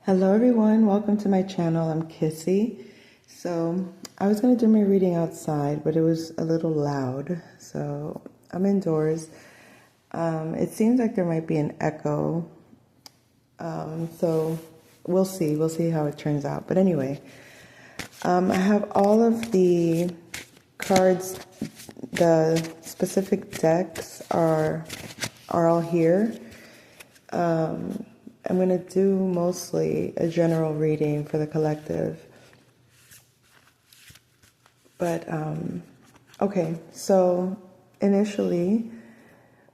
Hello everyone, welcome to my channel. I'm Kissy. So I was going to do my reading outside, but it was a little loud, so I'm indoors. It seems like there might be an echo, so we'll see how it turns out. But anyway, I have all of the cards. The specific decks are all here. I'm going to do mostly a general reading for the collective. But, okay, so initially,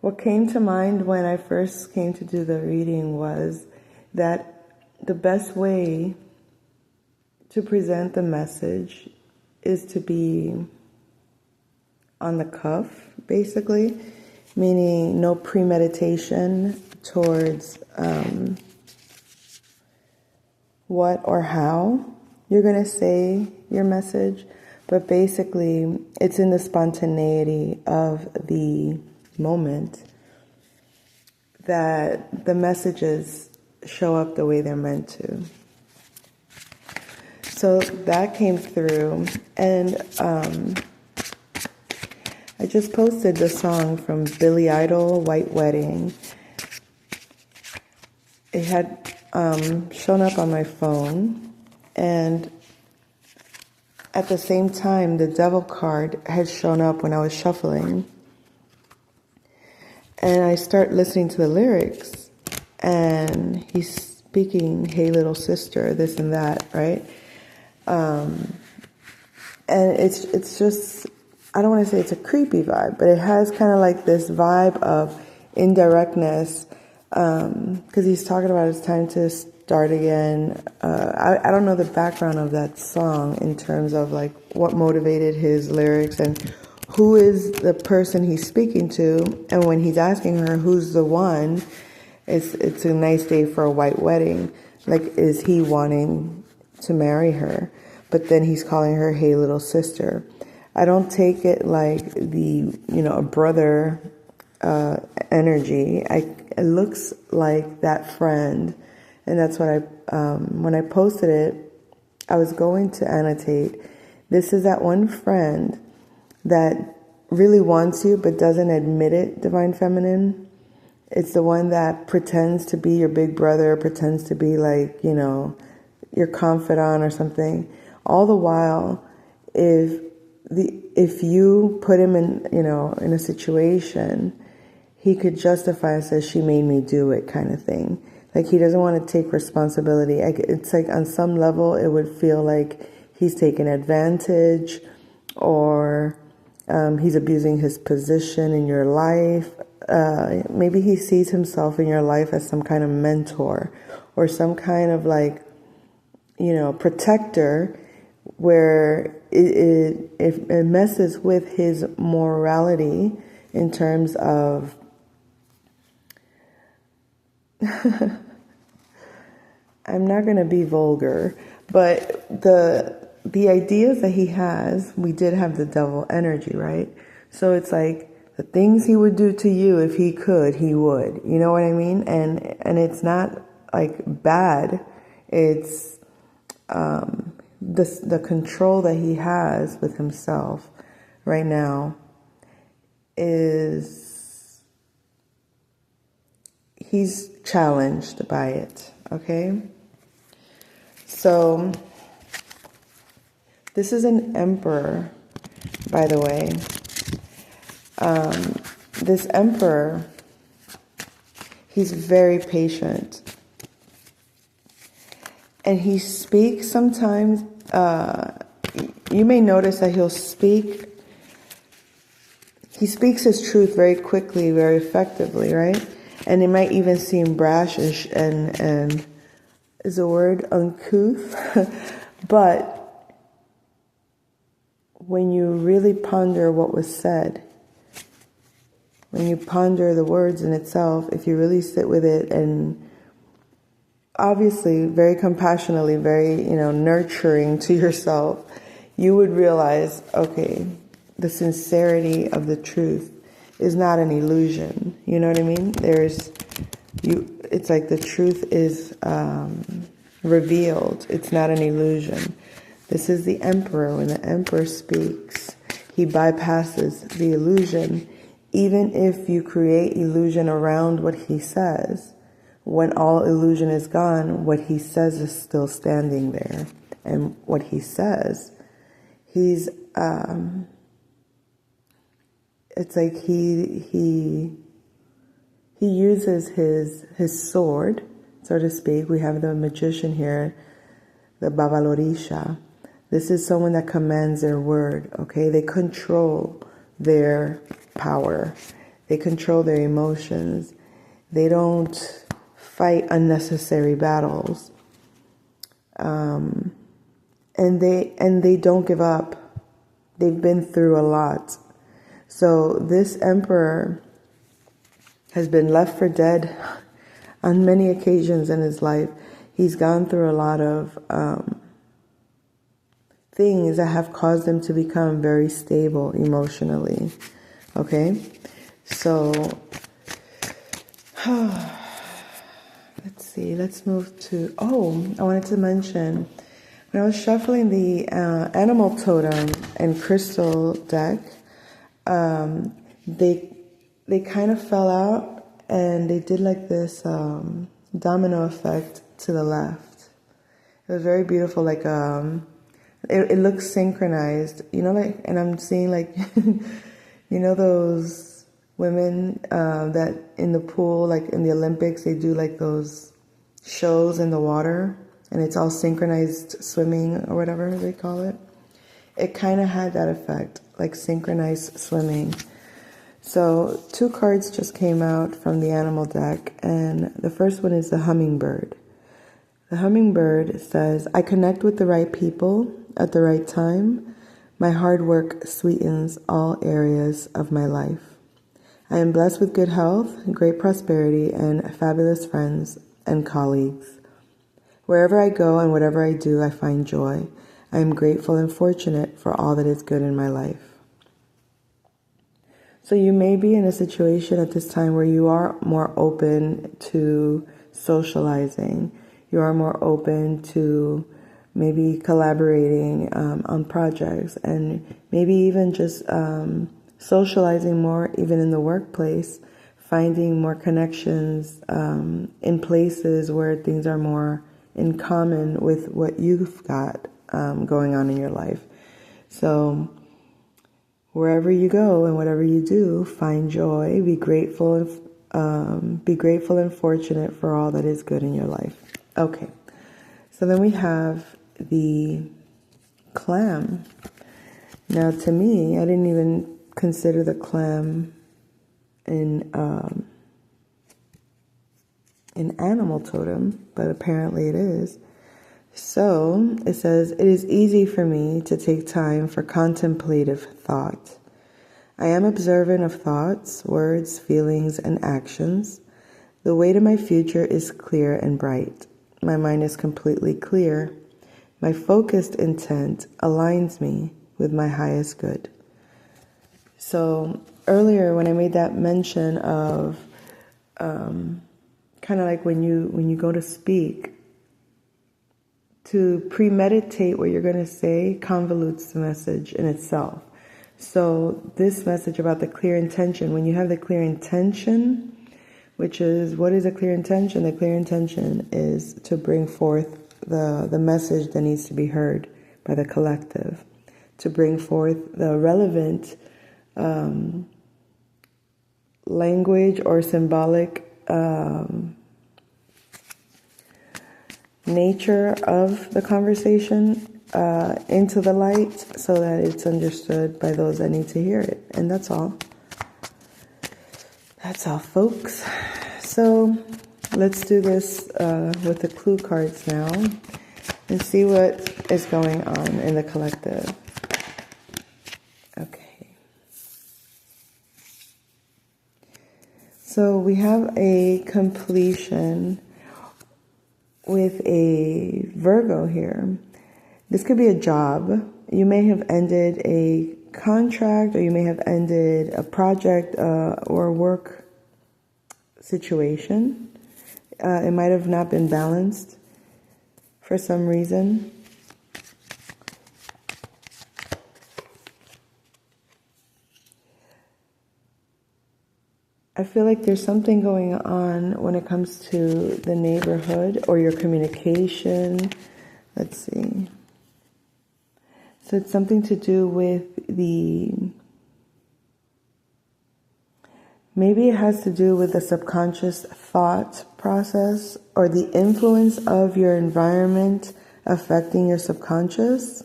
what came to mind when I first came to do the reading was that the best way to present the message is to be on the cuff, basically, meaning no premeditation towards what or how you're going to say your message, but basically it's in the spontaneity of the moment that the messages show up the way they're meant to. So that came through, and I just posted the song from Billy Idol, White Wedding. It had shown up on my phone, and at the same time, the devil card had shown up when I was shuffling. And I start listening to the lyrics, and he's speaking, "Hey little sister," this and that, right? And it's just, I don't want to say it's a creepy vibe, but it has kind of like this vibe of indirectness, because he's talking about it's time to start again. I don't know the background of that song in terms of like what motivated his lyrics and who is the person he's speaking to. And when he's asking her who's the one, it's a nice day for a white wedding. Like, is he wanting to marry her? But then he's calling her, "Hey little sister." I don't take it like the, a brother energy. It looks like that friend, and that's what when I posted it, I was going to annotate. This is that one friend that really wants you but doesn't admit it, Divine Feminine. It's the one that pretends to be your big brother, pretends to be like, your confidant or something. All the while, if you put him in a situation, he could justify it as "she made me do it" kind of thing. Like, he doesn't want to take responsibility. It's like on some level it would feel like he's taking advantage, or he's abusing his position in your life. Maybe he sees himself in your life as some kind of mentor or some kind of like, protector, where it messes with his morality in terms of I'm not going to be vulgar, but the ideas that he has, we did have the devil energy, right? So it's like the things he would do to you if he could, he would. You know what I mean? And it's not like bad. It's the control that he has with himself right now is, he's challenged by it, okay? So this is an emperor, by the way. This emperor, he's very patient. And he speaks sometimes, you may notice that he speaks his truth very quickly, very effectively, right? And it might even seem brash and is the word uncouth. But when you really ponder what was said, when you ponder the words in itself, if you really sit with it and obviously very compassionately, very, nurturing to yourself, you would realize, okay, the sincerity of the truth is not an illusion. You know what I mean? It's like the truth is revealed. It's not an illusion. This is the emperor. When the emperor speaks, he bypasses the illusion. Even if you create illusion around what he says, when all illusion is gone, what he says is still standing there. And what he says, he's, it's like he uses his sword, so to speak. We have the magician here, the Bavalorisha. This is someone that commands their word, okay? They control their power. They control their emotions. They don't fight unnecessary battles. And they don't give up. They've been through a lot. So this emperor has been left for dead on many occasions in his life. He's gone through a lot of things that have caused him to become very stable emotionally. Okay? So, let's see. Let's move to... I wanted to mention, when I was shuffling the animal totem and crystal deck, they kind of fell out, and they did like this domino effect to the left. It was very beautiful, like it looks synchronized, like, and I'm seeing like those women that in the pool, like in the Olympics, they do like those shows in the water, and it's all synchronized swimming or whatever they call it. It kind of had that effect, like synchronized swimming. So 2 cards just came out from the animal deck, and the first one is the hummingbird. The hummingbird says, I connect with the right people at the right time. My hard work sweetens all areas of my life. I am blessed with good health, great prosperity, and fabulous friends and colleagues. Wherever I go and whatever I do, I find joy. I am grateful and fortunate for all that is good in my life. So you may be in a situation at this time where you are more open to socializing. You are more open to maybe collaborating on projects, and maybe even just socializing more, even in the workplace, finding more connections in places where things are more in common with what you've got going on in your life. So wherever you go and whatever you do, find joy, be grateful and fortunate for all that is good in your life. Okay, so then we have the clam. Now, to me, I didn't even consider the clam in animal totem, but apparently it is. So it says, it is easy for me to take time for contemplative thought. I am observant of thoughts, words, feelings, and actions. The way to my future is clear and bright. My mind is completely clear. My focused intent aligns me with my highest good. So earlier when I made that mention of kind of like when you go to speak, to premeditate what you're going to say convolutes the message in itself. So this message about the clear intention, when you have the clear intention, which is, what is a clear intention? The clear intention is to bring forth the message that needs to be heard by the collective, to bring forth the relevant language or symbolic nature of the conversation into the light so that it's understood by those that need to hear it. And that's all. That's all, folks. So let's do this with the clue cards now and see what is going on in the collective. Okay. So we have a completion with a Virgo here. This could be a job. You may have ended a contract, or you may have ended a project or work situation. It might have not been balanced. for some reason. I feel like there's something going on when it comes to the neighborhood or your communication. Let's see. So it's something to do with maybe it has to do with the subconscious thought process or the influence of your environment affecting your subconscious.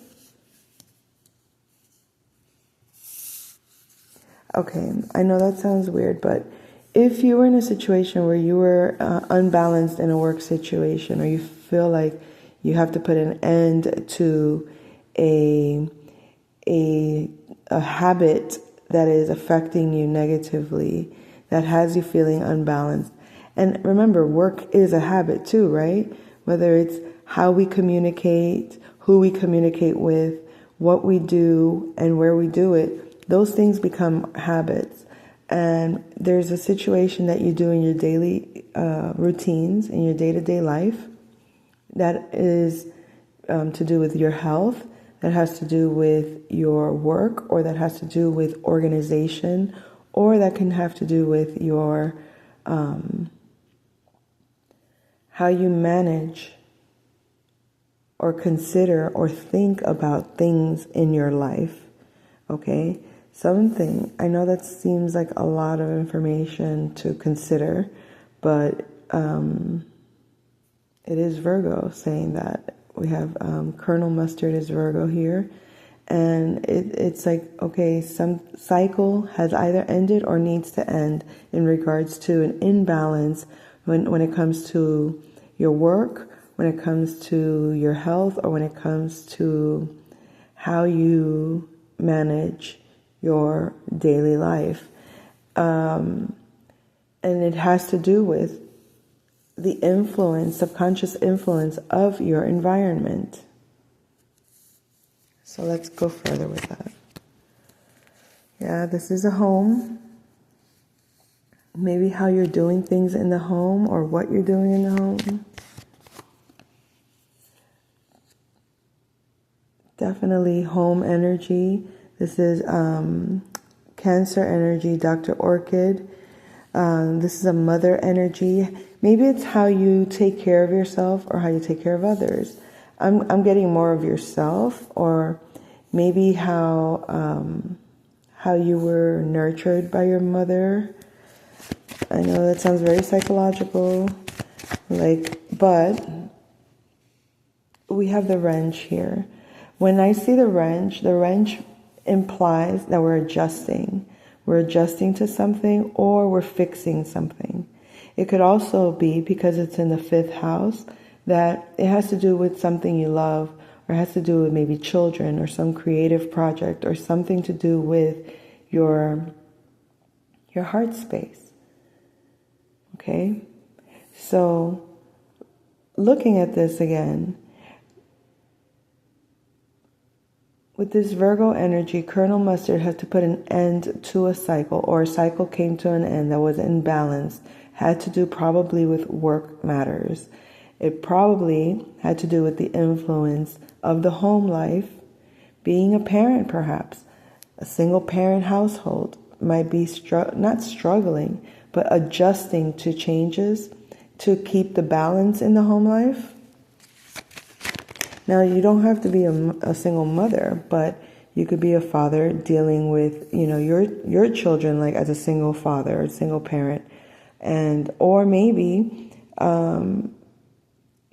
Okay, I know that sounds weird, but if you were in a situation where you were unbalanced in a work situation, or you feel like you have to put an end to a habit that is affecting you negatively, that has you feeling unbalanced. And remember, work is a habit too, right? Whether it's how we communicate, who we communicate with, what we do, and where we do it, those things become habits. And there's a situation that you do in your daily routines, in your day-to-day life, that is to do with your health, that has to do with your work, or that has to do with organization, or that can have to do with your how you manage or consider or think about things in your life. Okay? Something, I know that seems like a lot of information to consider, but it is Virgo saying that. We have Colonel Mustard is Virgo here. And it's like, okay, some cycle has either ended or needs to end in regards to an imbalance when it comes to your work, when it comes to your health, or when it comes to how you manage your daily life. And it has to do with the influence, subconscious influence of your environment. So let's go further with that. Yeah, this is a home. Maybe how you're doing things in the home or what you're doing in the home. Definitely home energy. This is Cancer energy, Dr. Orchid. This is a mother energy. Maybe it's how you take care of yourself or how you take care of others. I'm getting more of yourself, or maybe how you were nurtured by your mother. I know that sounds very psychological, but we have the wrench here. When I see the wrench implies that we're adjusting. We're adjusting to something, or we're fixing something. It could also be, because it's in the 5th house, that it has to do with something you love, or has to do with maybe children, or some creative project, or something to do with your heart space. Okay? So, looking at this again, with this Virgo energy, Colonel Mustard had to put an end to a cycle, or a cycle came to an end that was imbalanced, had to do probably with work matters. It probably had to do with the influence of the home life, being a parent perhaps. A single parent household might be not struggling, but adjusting to changes to keep the balance in the home life. Now, you don't have to be a single mother, but you could be a father dealing with, your children, like as a single father or a single parent. Or maybe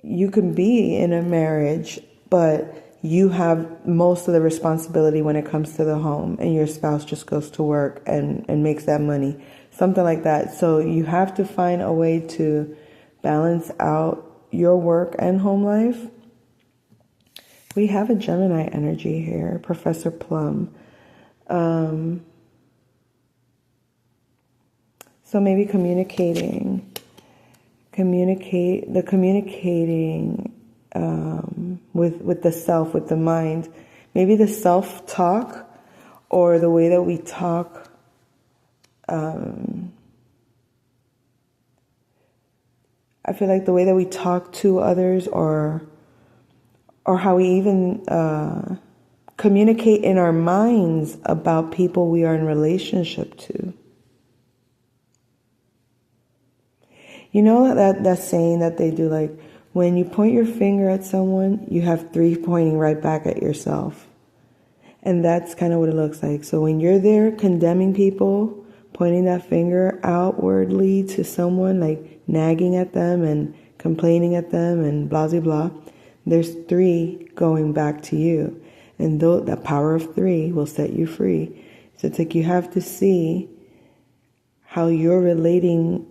you can be in a marriage, but you have most of the responsibility when it comes to the home, and your spouse just goes to work and makes that money. Something like that. So you have to find a way to balance out your work and home life. We have a Gemini energy here, Professor Plum. So maybe communicating with the self, with the mind. Maybe the self-talk, or the way that we talk. I feel like the way that we talk to others, or or how we even communicate in our minds about people we are in relationship to. You know that saying that they do, like, when you point your finger at someone, you have 3 pointing right back at yourself. And that's kind of what it looks like. So when you're there condemning people, pointing that finger outwardly to someone, like nagging at them and complaining at them and blah, blah, blah, there's 3 going back to you. And that power of 3 will set you free. So it's like you have to see how you're relating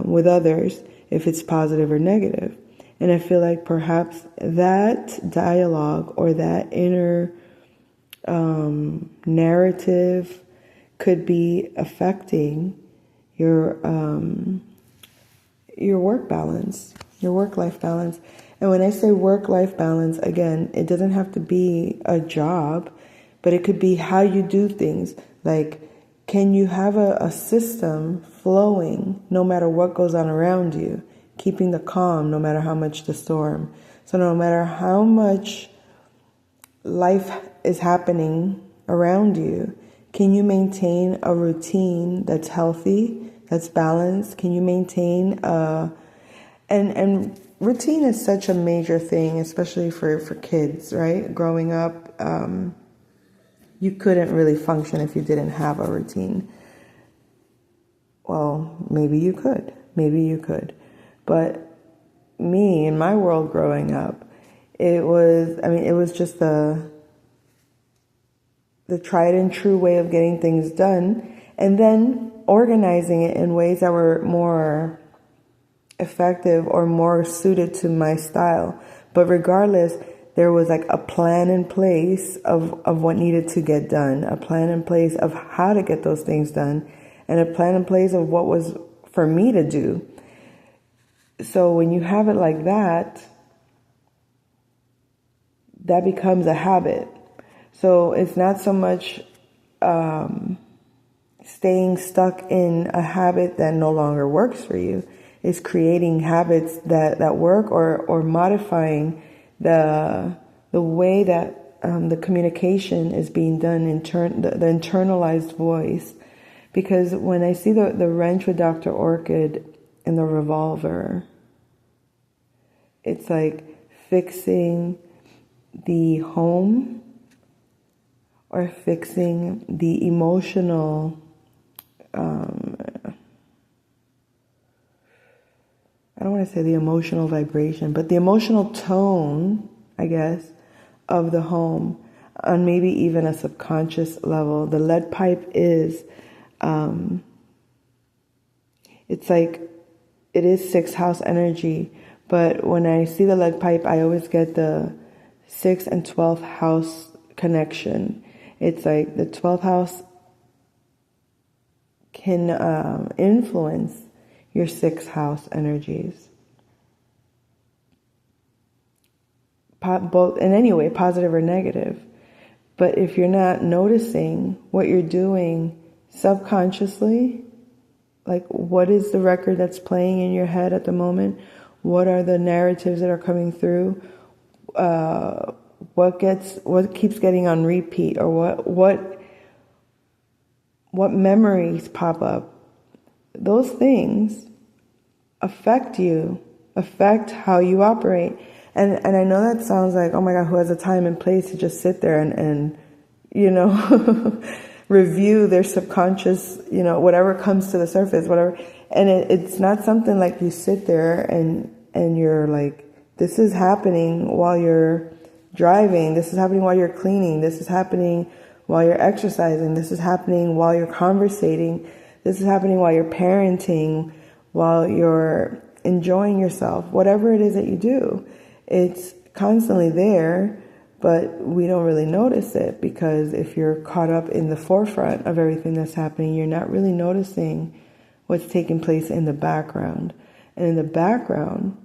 with others, if it's positive or negative. And I feel like perhaps that dialogue or that inner narrative could be affecting your work balance, your work-life balance. And when I say work-life balance, again, it doesn't have to be a job, but it could be how you do things. Like, can you have a system flowing no matter what goes on around you, keeping the calm no matter how much the storm? So no matter how much life is happening around you, can you maintain a routine that's healthy, that's balanced? Can you maintain and routine is such a major thing, especially for kids, right? Growing up, you couldn't really function if you didn't have a routine. Well, maybe you could. But me, in my world growing up, it was just the tried and true way of getting things done, and then organizing it in ways that were more effective or more suited to my style. But regardless, there was like a plan in place of what needed to get done, a plan in place of how to get those things done, and a plan in place of what was for me to do. So when you have it like that, that becomes a habit. So it's not so much staying stuck in a habit that no longer works for you. It's creating habits that work, or modifying the way that the communication is being done, the internalized voice. Because when I see the wrench with Dr. Orchid and the revolver, it's like fixing the home or fixing the emotional I don't want to say the emotional vibration, but the emotional tone, I guess, of the home on maybe even a subconscious level. The lead pipe is, it's like, it is 6th house energy, but when I see the lead pipe, I always get the 6th and 12th house connection. It's like the 12th house can influence your 6th house energies. Both, in any way, positive or negative. But if you're not noticing what you're doing subconsciously, like what is the record that's playing in your head at the moment? What are the narratives that are coming through? What keeps getting on repeat, or what memories pop up? Those things affect you, affect how you operate. And I know that sounds like, oh my God, who has the time and place to just sit there and review their subconscious, whatever comes to the surface, whatever. And it's not something like you sit there and you're like, this is happening while you're driving, this is happening while you're cleaning, this is happening while you're exercising, this is happening while you're conversating, this is happening while you're parenting, while you're enjoying yourself, whatever it is that you do. It's constantly there, but we don't really notice it, because if you're caught up in the forefront of everything that's happening, you're not really noticing what's taking place in the background. And in the background,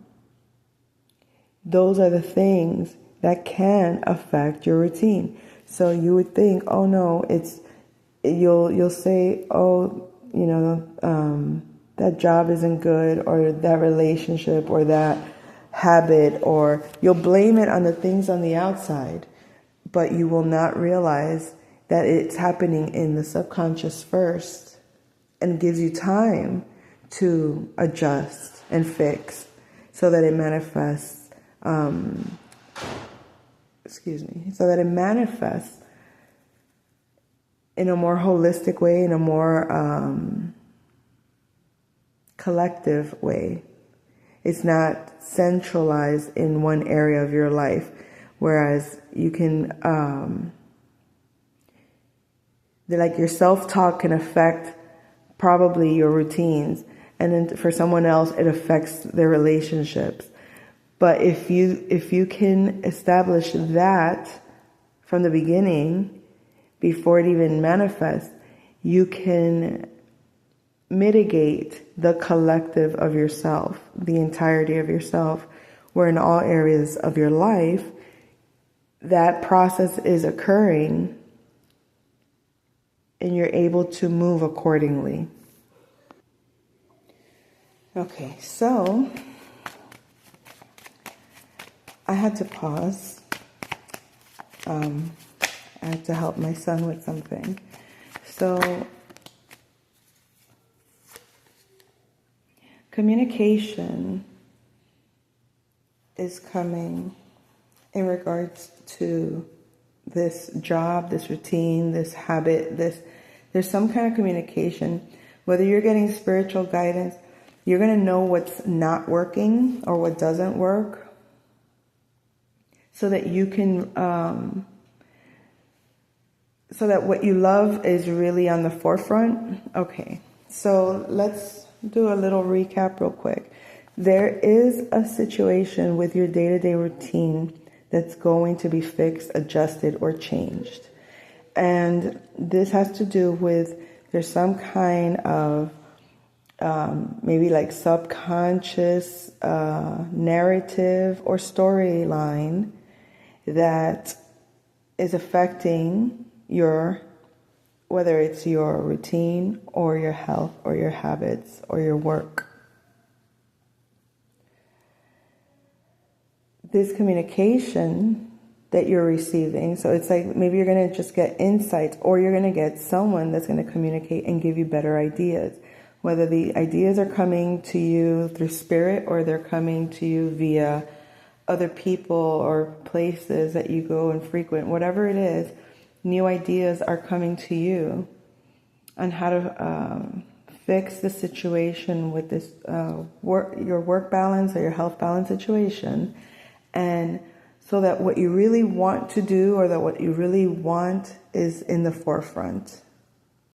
those are the things that can affect your routine. So you would think, oh no, you'll say, oh, that job isn't good, or that relationship, or that habit, or you'll blame it on the things on the outside, but you will not realize that it's happening in the subconscious first, and gives you time to adjust and fix so that it manifests, so that it manifests in a more holistic way, in a more collective way. It's not centralized in one area of your life, whereas you can, like your self-talk can affect probably your routines, and then for someone else it affects their relationships. But if you can establish that from the beginning, before it even manifests, you can mitigate the collective of yourself, the entirety of yourself, where in all areas of your life that process is occurring, and you're able to move accordingly. Okay, so I had to pause. I had to help my son with something. So communication is coming in regards to this job, this routine, this habit, there's some kind of communication. Whether you're getting spiritual guidance, you're going to know what's not working or what doesn't work, so that you can, so that what you love is really on the forefront. Okay, so let's do a little recap real quick. There is a situation with your day-to-day routine that's going to be fixed, adjusted, or changed. And this has to do with, there's some kind of maybe like subconscious narrative or storyline that is affecting your, whether it's your routine or your health or your habits or your work. This communication that you're receiving, so it's like maybe you're going to just get insights, or you're going to get someone that's going to communicate and give you better ideas. Whether the ideas are coming to you through spirit, or they're coming to you via other people or places that you go and frequent, whatever it is, new ideas are coming to you on how to fix the situation with this your work balance or your health balance situation. And so that what you really want to do, or that what you really want, is in the forefront.